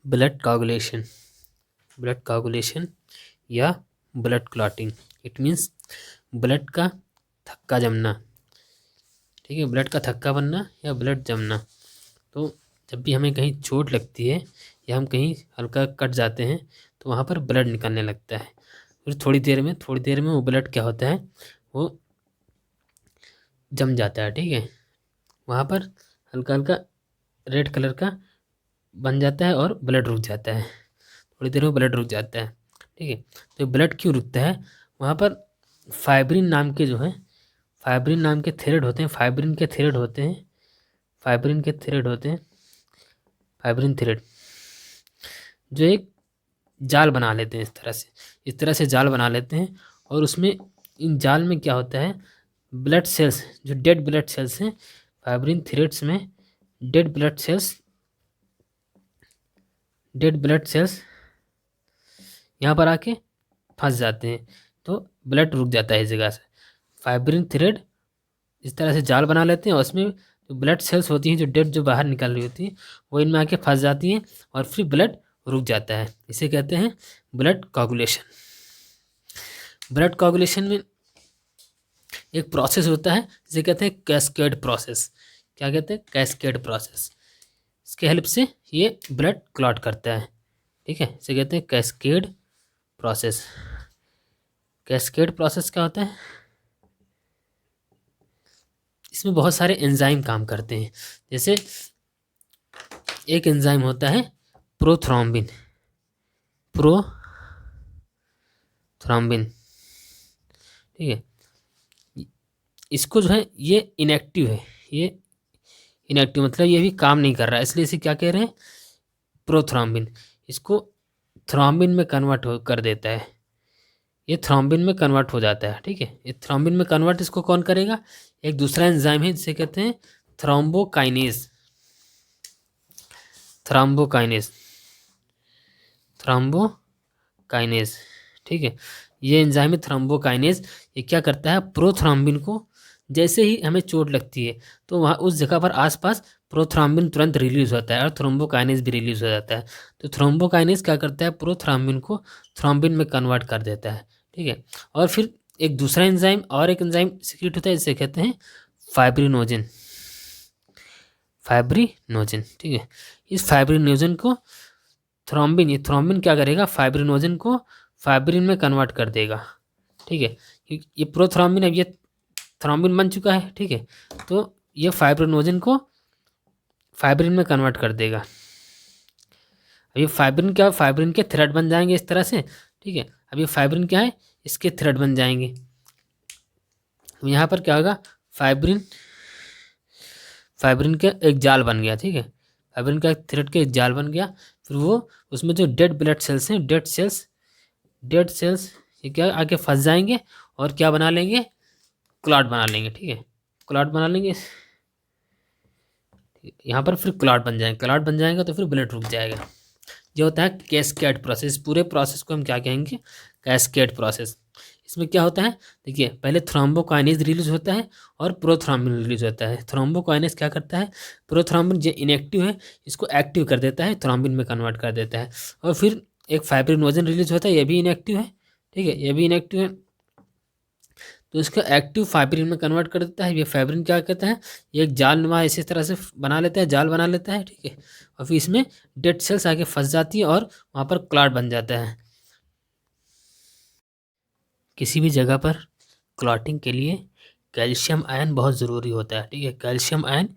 Blood coagulation, blood coagulation या blood clotting, it means blood का थक्का जमना, ठीक है, ब्लड का थक्का बनना या ब्लड जमना। तो जब भी हमें कहीं चोट लगती है या हम कहीं हल्का कट जाते हैं तो वहाँ पर ब्लड निकलने लगता है, फिर थोड़ी देर में वो ब्लड क्या होता है, वो जम जाता है, ठीक है, वहाँ पर हल्का हल्का रेड कलर का बन जाता है और ब्लड रुक जाता है, थोड़ी देर में ब्लड रुक जाता है, ठीक है। तो ब्लड क्यों रुकता है, वहाँ पर फाइब्रिन नाम के जो है, फाइब्रिन नाम के थ्रेड होते हैं, फाइब्रिन के थ्रेड होते हैं, फाइब्रिन थ्रेड जो एक जाल बना लेते हैं, इस तरह से जाल बना लेते हैं, और उसमें इन जाल में क्या होता है, ब्लड सेल्स, जो डेड ब्लड सेल्स हैं, फाइब्रिन थ्रेड्स में डेड ब्लड सेल्स यहाँ पर आके फंस जाते हैं, तो ब्लड रुक जाता है इस जगह से। फाइब्रिन थ्रेड इस तरह से जाल बना लेते हैं और उसमें जो ब्लड सेल्स होती हैं, जो डेड जो बाहर निकल रही होती हैं, वो इनमें आके फंस जाती हैं और फिर ब्लड रुक जाता है। इसे कहते हैं ब्लड कोगुलेशन। ब्लड कोगुलेशन में एक प्रोसेस होता है जिसे कहते हैं कैस्केड प्रोसेस। क्या कहते हैं? Cascade process. इसके हेल्प से ये ब्लड क्लॉट करता है, ठीक है, इसे कहते हैं कैस्केड प्रोसेस। कैस्केड प्रोसेस क्या होता है? इसमें बहुत सारे एंजाइम काम करते हैं। जैसे एक एंजाइम होता है प्रोथ्रोम्बिन, ठीक है, इसको जो है ये इनएक्टिव है, ये इनएक्टिव मतलब ये भी काम नहीं कर रहा है, इसलिए इसे क्या कह रहे हैं? प्रोथ्रोम्बिन। इसको थ्रोम्बिन में कन्वर्ट कर देता है, ये थ्रोम्बिन में कन्वर्ट हो जाता है, ठीक है। ये थ्रोम्बिन में कन्वर्ट इसको कौन करेगा? एक दूसरा एंजाइम है जिसे कहते हैं थ्रोम्बोकाइनेज, ठीक है। ये एंजाइम है थ्रोम्बोकाइनेज। ये क्या करता है? प्रोथ्रोम्बिन को, जैसे ही हमें चोट लगती है तो वहाँ उस जगह पर आसपास प्रोथ्रोम्बिन तुरंत रिलीज होता है और थ्रोम्बोकाइनेज भी रिलीज हो जाता है। तो थ्रोम्बोकाइनेज क्या करता है? प्रोथ्रोम्बिन को थ्रोम्बिन में कन्वर्ट कर देता है, ठीक है। और फिर एक दूसरा एंजाइम और एक एंजाइम सिक्रीट होता है जिसे कहते हैं फाइब्रिनोजन, ठीक है। इस फाइब्रिनोजन को ये थ्रोम्बिन क्या करेगा? फाइब्रिनोजन को फाइब्रिन में कन्वर्ट कर देगा, ठीक है। ये प्रोथ्रोम्बिन, अब ये थ्रोम्बिन बन चुका है, ठीक है, तो ये फाइब्रिनोजन को फाइब्रिन में कन्वर्ट कर देगा। अब ये फाइब्रिन क्या? फाइब्रिन के थ्रेड बन जाएंगे इस तरह से, ठीक है। अब ये फाइब्रिन क्या है? इसके थ्रेड बन जाएंगे। यहाँ पर क्या होगा? फाइब्रिन का एक जाल बन गया, ठीक है, फाइब्रिन का थ्रेड का एक जाल बन गया। फिर वो उसमें जो डेड ब्लड सेल्स हैं, डेड सेल्स ये क्या आके फंस जाएंगे और क्या बना लेंगे? क्लॉट बना लेंगे, ठीक है, क्लॉट बना लेंगे। यहाँ पर फिर क्लॉट बन जाएगा तो फिर ब्लड रुक जाएगा। ये होता है कैस्केड प्रोसेस। पूरे प्रोसेस को हम क्या कहेंगे? Cascade process. इसमें क्या होता है? देखिए, पहले थ्रोम्बोकाइनेज रिलीज होता है और प्रोथ्रोम्बिन रिलीज होता है। थ्रोम्बोकाइनेज क्या करता है? प्रोथ्रोम्बिन जो इनएक्टिव है इसको एक्टिव कर देता है, थ्रोम्बिन में कन्वर्ट कर देता है। और फिर एक फाइब्रिनोजन रिलीज होता है, ये भी इनएक्टिव है, ठीक है, ये भी इनएक्टिव है, तो इसको एक्टिव फाइब्रिन में कन्वर्ट कर देता है। ये फाइब्रिन क्या कहता है? ये एक जाल नुमा इसी तरह से बना लेता है, जाल बना लेता है, ठीक है, और फिर इसमें डेड सेल्स आके फंस जाती है और वहाँ पर क्लॉट बन जाता है। किसी भी जगह पर क्लॉटिंग के लिए कैल्शियम आयन बहुत ज़रूरी होता है, ठीक है, calcium ion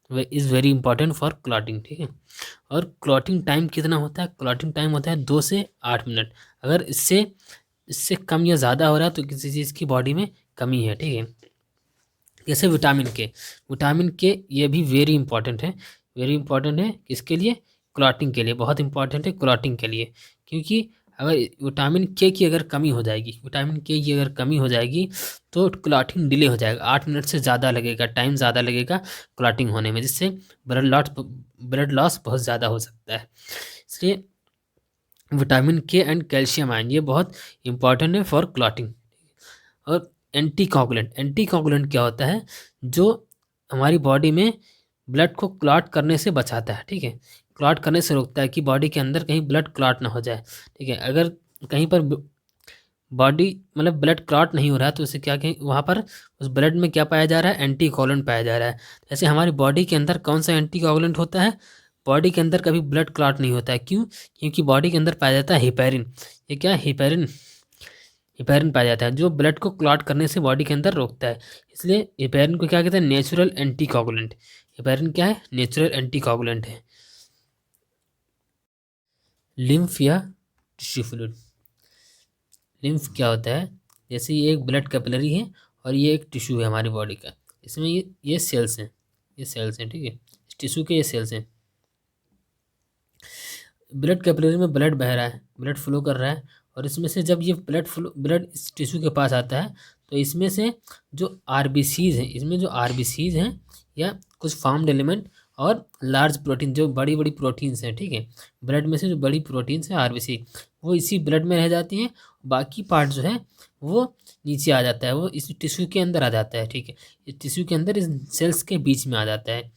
is very important for clotting, ठीक है। और क्लॉटिंग टाइम कितना होता है? क्लॉटिंग टाइम होता है 2 से 8 मिनट। अगर इससे कम या ज़्यादा हो रहा है तो किसी चीज़ की बॉडी में कमी है, ठीक है। जैसे विटामिन के ये भी वेरी इंपॉर्टेंट है, किसके लिए? क्लॉटिंग के लिए बहुत इंपॉर्टेंट है, क्लॉटिंग के लिए। क्योंकि अगर विटामिन के की अगर कमी हो जाएगी तो क्लॉटिंग डिले हो जाएगा, 8 मिनट से ज़्यादा लगेगा, टाइम ज़्यादा लगेगा क्लॉटिंग होने में, जिससे ब्लड लॉस बहुत ज़्यादा हो सकता है। इसलिए विटामिन के एंड कैल्शियम आयन ये बहुत इंपॉर्टेंट है फॉर क्लॉटिंग। और एंटीकोगुलेंट क्या होता है? जो हमारी बॉडी में ब्लड को क्लॉट करने से बचाता है, ठीक है। क्लॉट करने से रोकता है कि बॉडी के अंदर कहीं ब्लड क्लॉट ना हो जाए, ठीक है। अगर कहीं पर बॉडी मतलब ब्लड क्लॉट नहीं हो रहा है तो उससे क्या कहें, वहाँ पर उस ब्लड में क्या पाया जा रहा है, एंटी कोगुलेंट पाया जा रहा है। जैसे हमारी बॉडी के अंदर कौन सा एंटी कोगुलेंट होता है, बॉडी के अंदर कभी ब्लड क्लॉट नहीं होता है। क्यों? क्योंकि बॉडी के अंदर पाया जाता है हिपैरिन। ये क्या है? हिपैरिन। हिपैरिन पाया जाता है जो ब्लड को क्लॉट करने से बॉडी के अंदर रोकता है। इसलिए हिपैरिन को क्या कहते हैं, नेचुरल एंटी कोगुलेंट। हिपैरिन क्या है? नेचुरल एंटी कोगुलेंट है। लिम्फ या टिश्यू फ्लूइड। लिम्फ क्या होता है, जैसे ये एक ब्लड कैपिलरी है और ये एक टिश्यू है हमारी बॉडी का। इसमें ये सेल्स हैं, ये सेल्स हैं, ठीक है। इस टिश्यू के ये सेल्स हैं। ब्लड कैपिलरी में ब्लड बह रहा है, ब्लड फ्लो कर रहा है, और इसमें से जब ये ब्लड इस टिश्यू के पास आता है तो इसमें से जो आरबीसीज हैं, इसमें जो आरबीसीज हैं या कुछ फार्म्ड एलिमेंट और लार्ज प्रोटीन, जो बड़ी बड़ी प्रोटीन्स हैं, ठीक है। ब्लड में से जो बड़ी प्रोटीन्स हैं आरबीसी, वो इसी ब्लड में रह जाती हैं। बाकी पार्ट जो है वो नीचे आ जाता है, वो इस टिश्यू के अंदर आ जाता है, ठीक है। इस टिश्यू के अंदर, इस सेल्स के बीच में आ जाता है,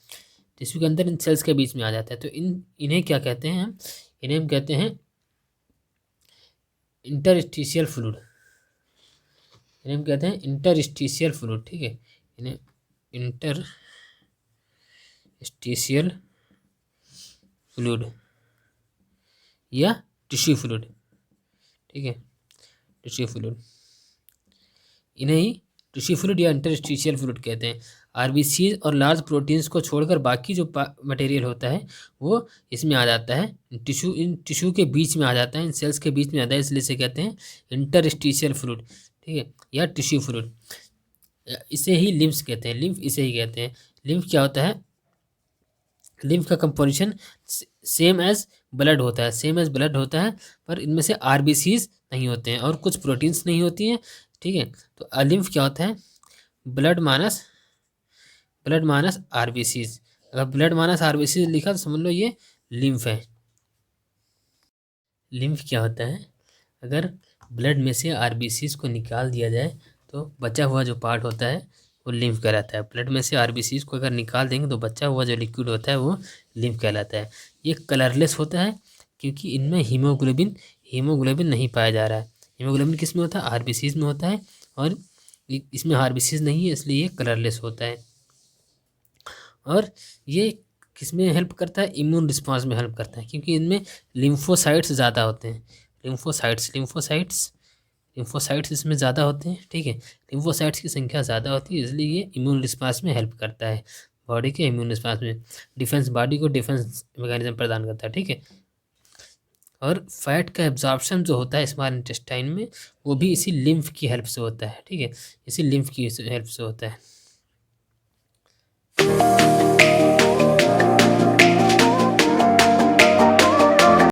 टिश्यू के अंदर इन सेल्स के बीच में आ जाता है। तो इन्हें क्या कहते हैं हम, इन्हें हम कहते हैं इंटरस्टिशियल फ्लूइड। इन्हें हम कहते हैं इंटरस्टिशियल फ्लूइड, ठीक है। इन्हें इंटरस्टिशियल फ्लूइड या टिश्यू फ्लूइड, ठीक है, टिश्यू फ्लूइड। इन्हें ही टिश्यू फ्लूइड या इंटरस्टिशियल फ्लूइड कहते हैं। आरबीसीज और लार्ज प्रोटीन्स को छोड़कर बाकी जो मटेरियल होता है वो इसमें आ जाता है, इन टिश्यू के बीच में आ जाता है, इन सेल्स के बीच में आता है, इसलिए इसे कहते हैं इंटरस्टिशियल फ्लूइड, ठीक है, या टिश्यू फ्लूइड। इसे ही लिम्फ्स कहते हैं, लिम्फ इसे ही कहते हैं। लिम्फ क्या होता है, लिम्फ का कंपोजिशन सेम एज ब्लड होता है, सेम एज ब्लड होता है, पर इनमें से आरबीसीज नहीं होते हैं और कुछ प्रोटीन्स नहीं होती हैं, ठीक है। तो लिम्फ क्या होता है, ब्लड माइनस आरबीसीज। अगर ब्लड माइनस आरबीसीज लिखा तो समझ लो ये लिम्फ है। लिम्फ क्या होता है, अगर ब्लड में से आरबीसीज को निकाल दिया जाए तो बचा हुआ जो पार्ट होता है वो लिम्फ कहलाता है। ब्लड में से आरबीसीज को अगर निकाल देंगे तो बचा हुआ जो लिक्विड होता है वो लिम्फ कहलाता है। ये कलरलेस होता है क्योंकि इनमें हीमोग्लोबिन नहीं पाया जा रहा है। हीमोग्लोबिन किस में होता है, आरबीसीज में होता है, और इसमें आरबीसीज नहीं है, इसलिए ये कलरलेस होता है। और ये किस में हेल्प करता है, इम्यून रिस्पांस में हेल्प करता है, क्योंकि इनमें लिम्फोसाइट्स ज़्यादा होते हैं। लिम्फोसाइट्स इसमें ज़्यादा होते हैं, ठीक है। लिम्फोसाइट्स की संख्या ज़्यादा होती है, इसलिए ये इम्यून रिस्पांस में हेल्प करता है, बॉडी के इम्यून रिस्पांस में, बॉडी को डिफेंस मैकेनिज्म प्रदान करता है, ठीक है। और फैट का एब्जॉर्प्शन जो होता है स्मॉल इंटेस्टाइन में, वो भी इसी लिम्फ की हेल्प से होता है, ठीक है, इसी लिम्फ की हेल्प से होता है।